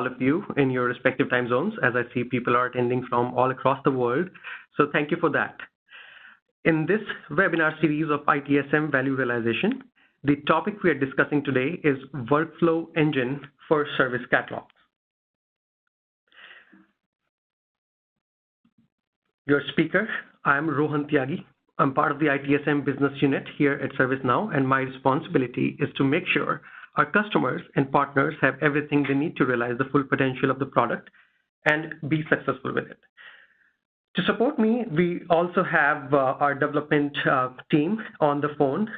all of you in your respective time zones, as I see people are attending from all across the world. So thank you for that. In this webinar series of ITSM value realization, the topic we are discussing today is workflow engine for service catalogs. Your speaker, I'm Rohan Tyagi. I'm part of the ITSM business unit here at ServiceNow, and my responsibility is to make sure our customers and partners have everything they need to realize the full potential of the product and be successful with it. To support me, we also have our development team on the phone.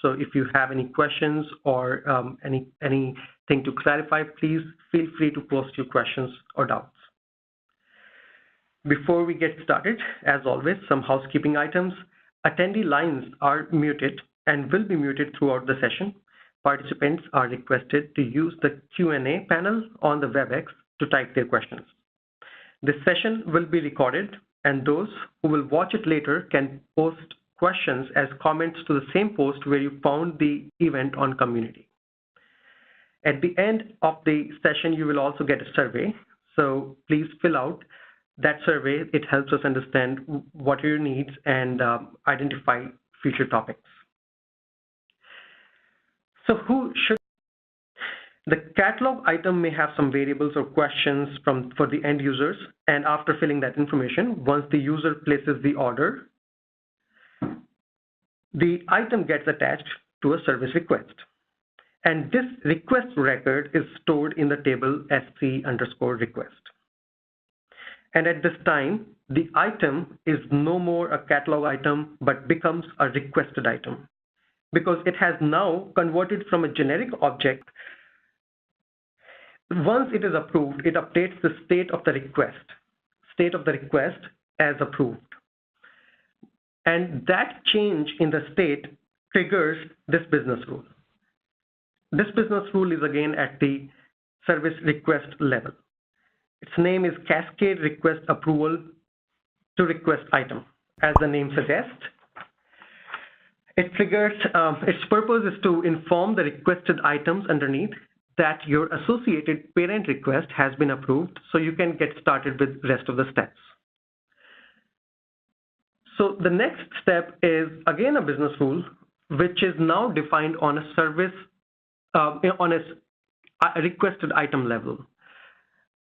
So if you have any questions or anything to clarify, please feel free to post your questions or doubts. Before we get started, as always, some housekeeping items. Attendee lines are muted and will be muted throughout the session. Participants are requested to use the Q&A panel on the WebEx to type their questions. This session will be recorded, and those who will watch it later can post questions as comments to the same post where you found the event on community. At the end of the session, you will also get a survey. So please fill out that survey. It helps us understand what are your needs and identify future topics. So the catalog item may have some variables or questions for the end users, and after filling that information, once the user places the order, the item gets attached to a service request. And this request record is stored in the table sc_request. And at this time, the item is no more a catalog item, but becomes a requested item because it has now converted from a generic object. Once it is approved, it updates the state of the request as approved. And that change in the state triggers this business rule. This business rule is again at the service request level. Its name is Cascade Request Approval to Request Item. As the name suggests, it triggers, its purpose is to inform the requested items underneath that your associated parent request has been approved, so you can get started with the rest of the steps. So the next step is again a business rule, which is now defined on a service, on a requested item level.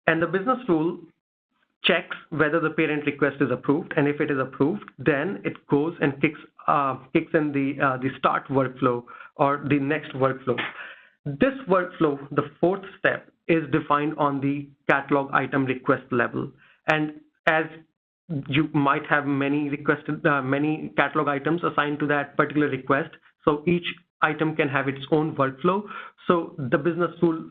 And the business rule checks whether the parent request is approved, and if it is approved, then it goes and kicks in the start workflow or the next workflow. This workflow, the fourth step, is defined on the catalog item request level. And as you might have many catalog items assigned to that particular request, so each item can have its own workflow. So the business rule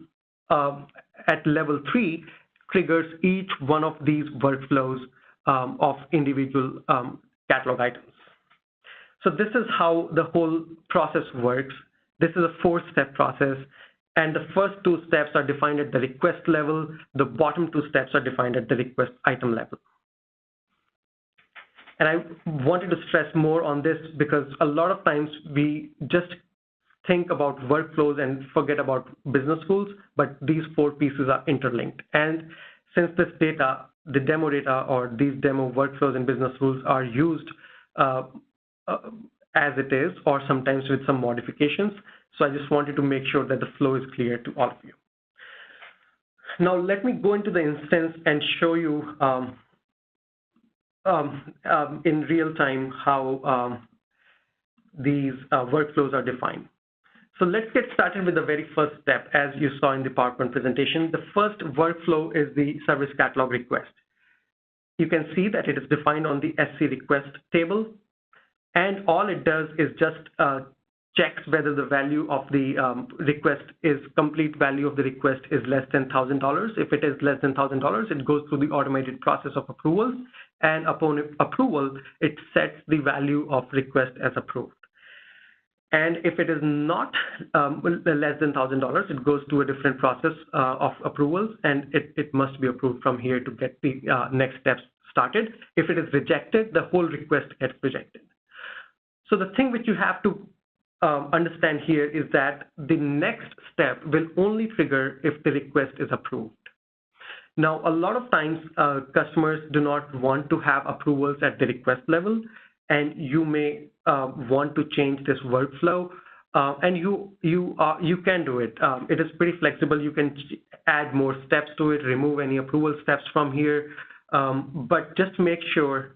at level 3 triggers each one of these workflows of individual catalog items. So this is how the whole process works. This is a 4-step process, and the first 2 steps are defined at the request level. The bottom 2 steps are defined at the request item level. And I wanted to stress more on this because a lot of times we just think about workflows and forget about business rules, but these 4 pieces are interlinked. And since this data, the demo data or these demo workflows and business rules are used as it is, or sometimes with some modifications, so I just wanted to make sure that the flow is clear to all of you. Now let me go into the instance and show you in real time how these workflows are defined. So let's get started with the very first step. As you saw in the PowerPoint presentation, the first workflow is the service catalog request. You can see that it is defined on the SC request table, and all it does is just checks whether the value of the complete value of the request is less than $1,000. If it is less than $1,000, it goes through the automated process of approvals, and upon approval, it sets the value of request as approved. And if it is not less than $1,000, it goes to a different process of approvals, and it must be approved from here to get the next steps started. If it is rejected, the whole request gets rejected. So the thing which you have to understand here is that the next step will only trigger if the request is approved. Now, a lot of times, customers do not want to have approvals at the request level, and you may want to change this workflow, and you can do it. It is pretty flexible. You can add more steps to it, remove any approval steps from here, but just make sure.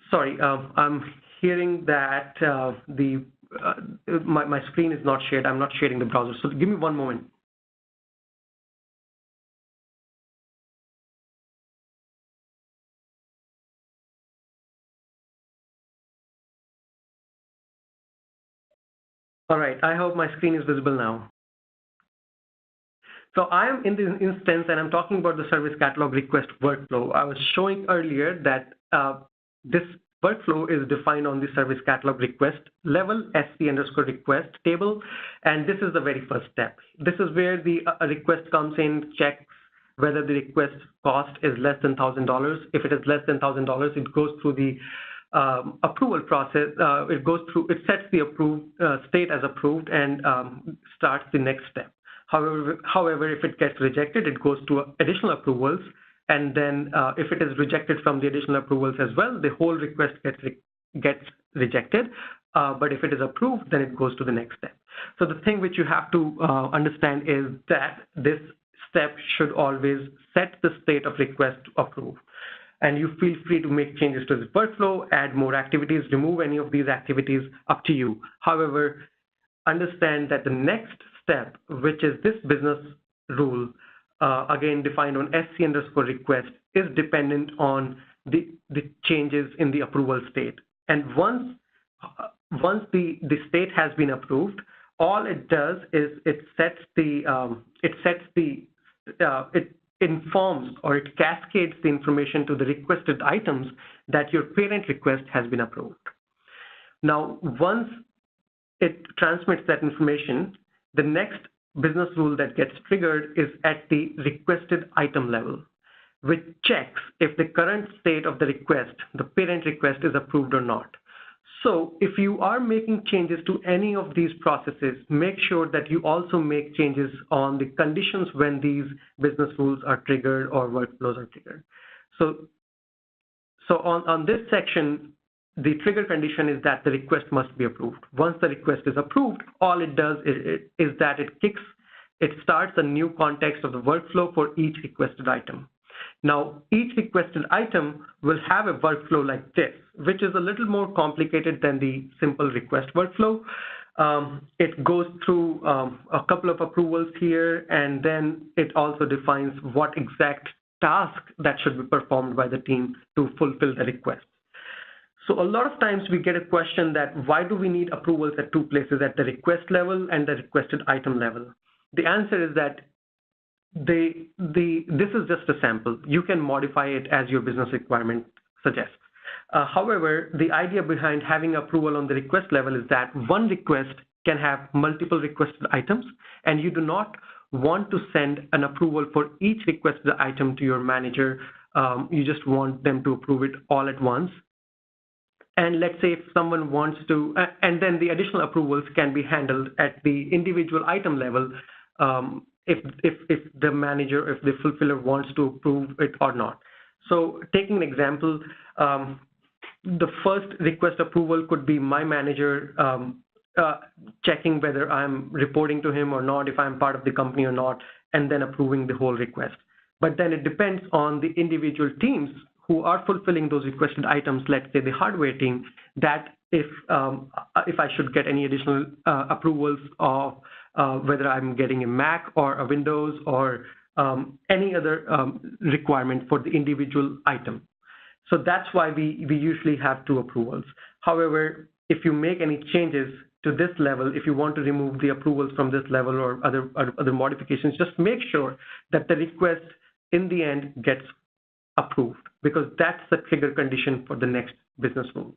Sorry, I'm hearing that my screen is not shared. I'm not sharing the browser. So give me one moment. All right, I hope my screen is visible now. So I am in this instance, and I'm talking about the service catalog request workflow. I was showing earlier that this workflow is defined on the service catalog request level, SC_request table, and this is the very first step. This is where the request comes in, checks whether the request cost is less than $1,000. If it is less than $1,000, it goes through the approval process. It sets the approved state as approved and starts the next step. However, if it gets rejected, it goes to additional approvals, and then if it is rejected from the additional approvals as well, the whole request gets rejected. But if it is approved, then it goes to the next step. So the thing which you have to understand is that this step should always set the state of request to approve. And you feel free to make changes to the workflow, add more activities, remove any of these activities, up to you. However, understand that the next step, which is this business rule, again defined on SC_request, is dependent on the changes in the approval state. And once the state has been approved, all it does is it informs or it cascades the information to the requested items that your parent request has been approved. Now, once it transmits that information, the next business rule that gets triggered is at the requested item level, which checks if the current state of the request, the parent request, is approved or not. So if you are making changes to any of these processes, make sure that you also make changes on the conditions when these business rules are triggered or workflows are triggered. So on this section, the trigger condition is that the request must be approved. Once the request is approved, all it does is that it starts a new context of the workflow for each requested item. Now, each requested item will have a workflow like this, which is a little more complicated than the simple request workflow. It goes through a couple of approvals here, and then it also defines what exact task that should be performed by the team to fulfill the request. So a lot of times we get a question that why do we need approvals at two places, at the request level and the requested item level? The answer is that this is just a sample. You can modify it as your business requirement suggests. However, the idea behind having approval on the request level is that one request can have multiple requested items, and you do not want to send an approval for each requested item to your manager. You just want them to approve it all at once. And let's say if someone wants to, and then the additional approvals can be handled at the individual item level, if the manager, if the fulfiller wants to approve it or not. So taking an example, the first request approval could be my manager checking whether I'm reporting to him or not, if I'm part of the company or not, and then approving the whole request. But then it depends on the individual teams who are fulfilling those requested items, let's say the hardware team, that if I should get any additional approvals of whether I'm getting a Mac or a Windows or any other requirement for the individual item. So that's why we usually have two approvals. However, if you make any changes to this level, if you want to remove the approvals from this level or other modifications, just make sure that the request in the end gets approved, because that's the trigger condition for the next business rule.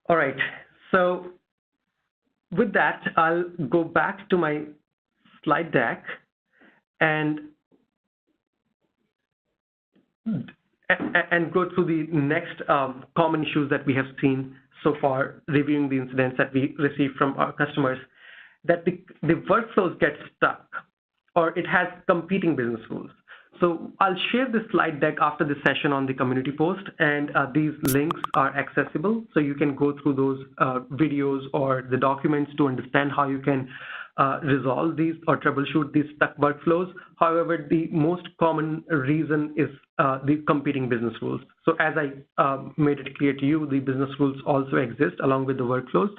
All right, so with that, I'll go back to my slide deck and go through the next common issues that we have seen so far, reviewing the incidents that we received from our customers. that the workflows get stuck or it has competing business rules. So I'll share this slide deck after the session on the community post, and these links are accessible. So you can go through those videos or the documents to understand how you can resolve these or troubleshoot these stuck workflows. However, the most common reason is the competing business rules. So as I made it clear to you, the business rules also exist along with the workflows.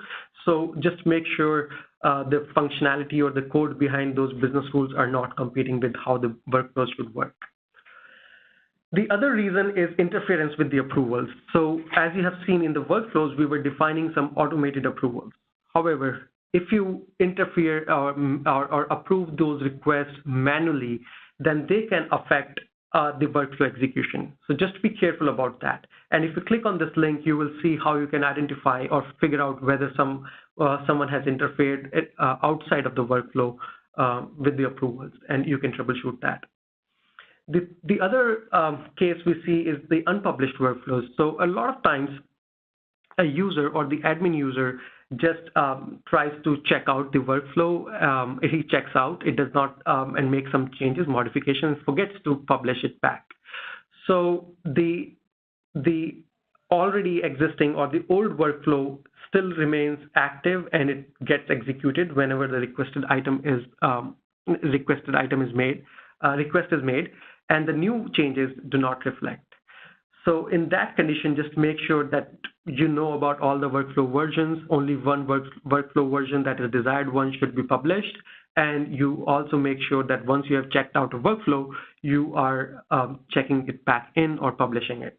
So just make sure the functionality or the code behind those business rules are not competing with how the workflows should work. The other reason is interference with the approvals. So as you have seen in the workflows, we were defining some automated approvals. However, if you interfere or approve those requests manually, then they can affect the workflow execution. So just be careful about that. And if you click on this link, you will see how you can identify or figure out whether someone has interfered outside of the workflow with the approvals, and you can troubleshoot that. The other case we see is the unpublished workflows. So a lot of times, a user or the admin user just tries to check out the workflow. He checks out, it does not, and make some changes, modifications, forgets to publish it back. So the already existing or the old workflow still remains active, and it gets executed whenever the request is made, and the new changes do not reflect. So in that condition, just make sure that you know about all the workflow versions. Only one workflow version, that is desired one, should be published. And you also make sure that once you have checked out a workflow, you are checking it back in or publishing it.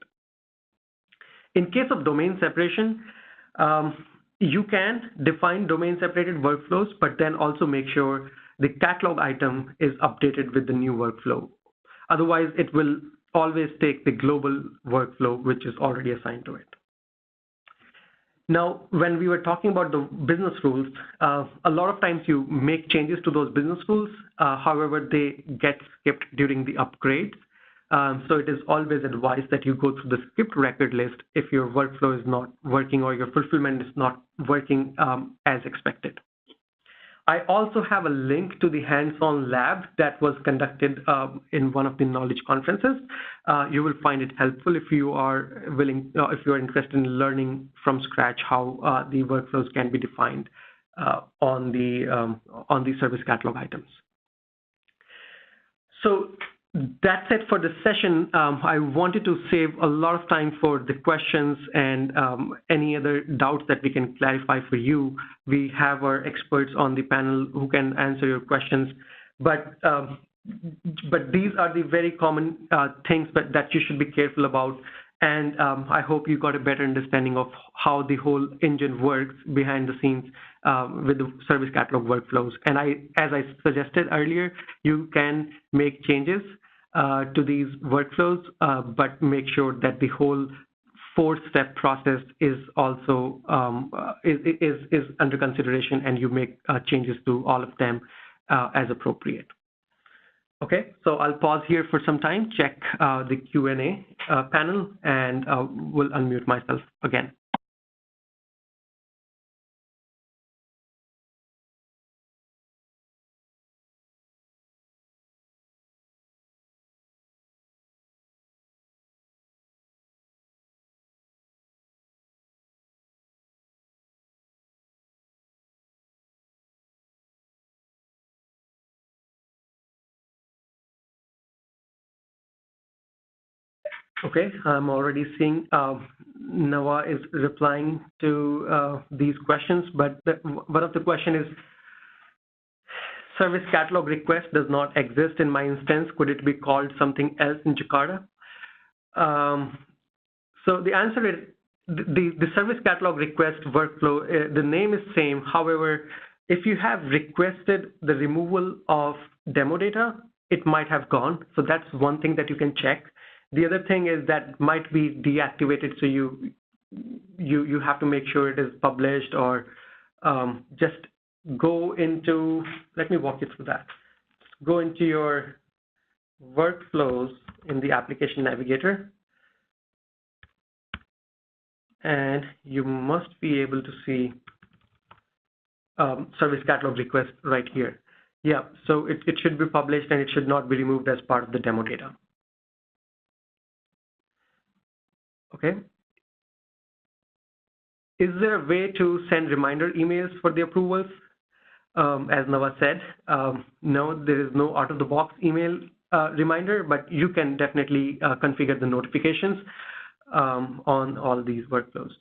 In case of domain separation, you can define domain separated workflows, but then also make sure the catalog item is updated with the new workflow. Otherwise, it will always take the global workflow, which is already assigned to it. Now, when we were talking about the business rules, a lot of times you make changes to those business rules. However, they get skipped during the upgrade. So it is always advised that you go through the skipped record list if your workflow is not working or your fulfillment is not working as expected. I also have a link to the hands-on lab that was conducted in one of the knowledge conferences. You will find it helpful if you are willing, if you are interested in learning from scratch how the workflows can be defined on the service catalog items. So that's it for the session. I wanted to save a lot of time for the questions and any other doubts that we can clarify for you. We have our experts on the panel who can answer your questions, but these are the very common things that you should be careful about. And I hope you got a better understanding of how the whole engine works behind the scenes with the service catalog workflows. And as I suggested earlier, you can make changes to these workflows, but make sure that the whole 4-step process is also is under consideration, and you make changes to all of them as appropriate. Okay, so I'll pause here for some time, check the Q&A panel, and will unmute myself again. Okay, I'm already seeing Nawa is replying to these questions, but one of the question is, service catalog request does not exist in my instance. Could it be called something else in Jakarta? So the answer is the service catalog request workflow, the name is same. However, if you have requested the removal of demo data, it might have gone. So that's one thing that you can check. The other thing is that might be deactivated, so you have to make sure it is published, or just go into, let me walk you through that. Go into your workflows in the application navigator, and you must be able to see service catalog request right here. Yeah, so it should be published and it should not be removed as part of the demo data. Okay. Is there a way to send reminder emails for the approvals? As Nava said, no, there is no out-of-the-box email reminder, but you can definitely configure the notifications on all these workflows.